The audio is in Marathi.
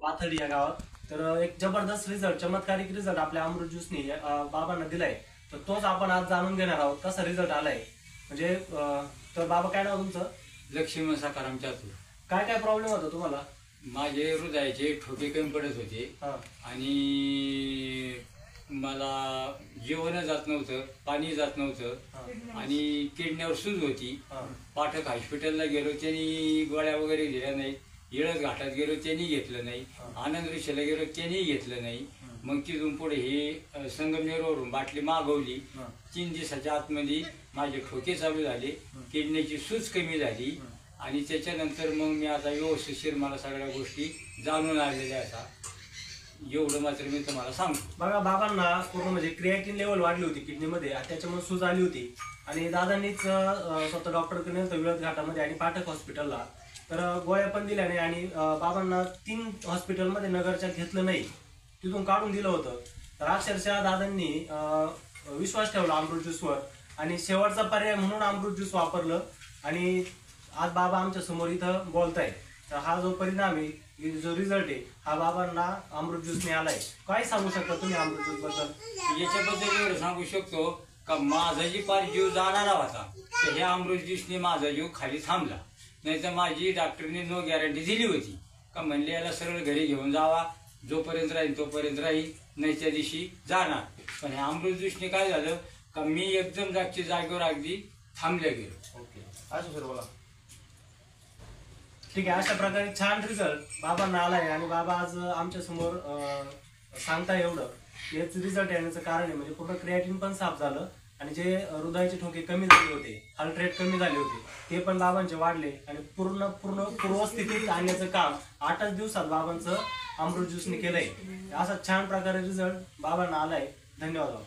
पाथर्डी या गावात। तर एक जबरदस्त रिझल्ट, चमत्कारिक रिझल्ट आपल्या अमृत ज्यूसने बाबांना दिलाय। तर तोच आपण आज जाणून घेणार आहोत कसा रिझल्ट आलाय। म्हणजे तर बाबा काय नाव तुमचं? लक्ष्मण सकाराम चातुर। काय काय प्रॉब्लेम होता तुम्हाला? माझे हृदयाचे ठोके कमी पडत होते आणि मला जेवण जात नव्हतं, पाणी जात नव्हतं आणि किडनीवर सूज होती। पाठक हॉस्पिटलला गेलो, त्यांनी गोळ्या वगैरे दिल्या नाही। येळस घाटात गेलो, त्यांनी घेतलं नाही। आनंद ऋषीला गेलो, त्यांनी घेतलं नाही। मग तिथून पुढे हे संगमनेरवरून बाटली मागवली। 3 दिवसाच्या आतमध्ये माझे ठोके चालू झाले, किडनीची सूज कमी झाली आणि त्याच्यानंतर मग मी आता व्यवस्थितशीर मला सगळ्या गोष्टी जाणून आलेल्या आता। एवढं मात्र मी तुम्हाला सांगतो। बघा, बाबांना पूर्ण म्हणजे क्रिएटिन लेवल वाढली होती किडनीमध्ये, त्याच्यामुळे सूज आली होती आणि दादांनीच स्वतः डॉक्टरकडे नेलं विळद घाटामध्ये आणि पाठक हॉस्पिटलला। तर गोळ्या पण दिल्या नाही आणि बाबांना 3 हॉस्पिटलमध्ये नगरच्या घेतलं नाही, तिथून काढून दिलं होतं। तर अक्षरशः दादांनी विश्वास ठेवला अमृत ज्यूसवर आणि शेवटचा पर्याय म्हणून अमृत ज्यूस वापरलं आणि आज बाबा आमच्या समोर इथं बोलताय। तर हा जो परिणाम आहे, जो रिझल्ट आहे, हा बाबांना अमृत ज्यूसने आलाय। काय सांगू शकता तुम्ही अमृत ज्यूस बद्दल? याच्याबद्दल एवढं सांगू शकतो का माझा जी पार जीव जाणारा होता, तर ह्या अमृत ज्यूसने माझा जीव खाली थांबला। नाही तर माझी डॉक्टरने नो गॅरंटी दिली होती का म्हणले याला सरळ घरी घेऊन जावा, जोपर्यंत राहील तोपर्यंत राहील, नाही त्या दिवशी जाणार। पण ह्या अमृत ज्यूसने काय झालं का मी एकदम जागच्या जागेवर अगदी थांबल्या गेलो। ओके, असं सर बोला। ठीक आहे, अशा प्रकारे छान रिझल्ट बाबांना आलाय आणि बाबा आज आमच्या समोर सांगताय एवढं। हेच रिझल्ट येण्याचं कारण आहे, म्हणजे पूर्ण क्रिएटिन पण साफ झालं आणि जे हृदयाचे ठोके कमी झाले होते, हार्ट रेट कमी झाले होते, ते पण बाबांचे वाढले आणि पूर्ण पूर्वस्थितीत आणण्याचं काम 8च दिवसात बाबांचं अमृत ज्यूसने केलंय। असा छान प्रकारे रिझल्ट बाबांना आलाय। धन्यवाद बाबा।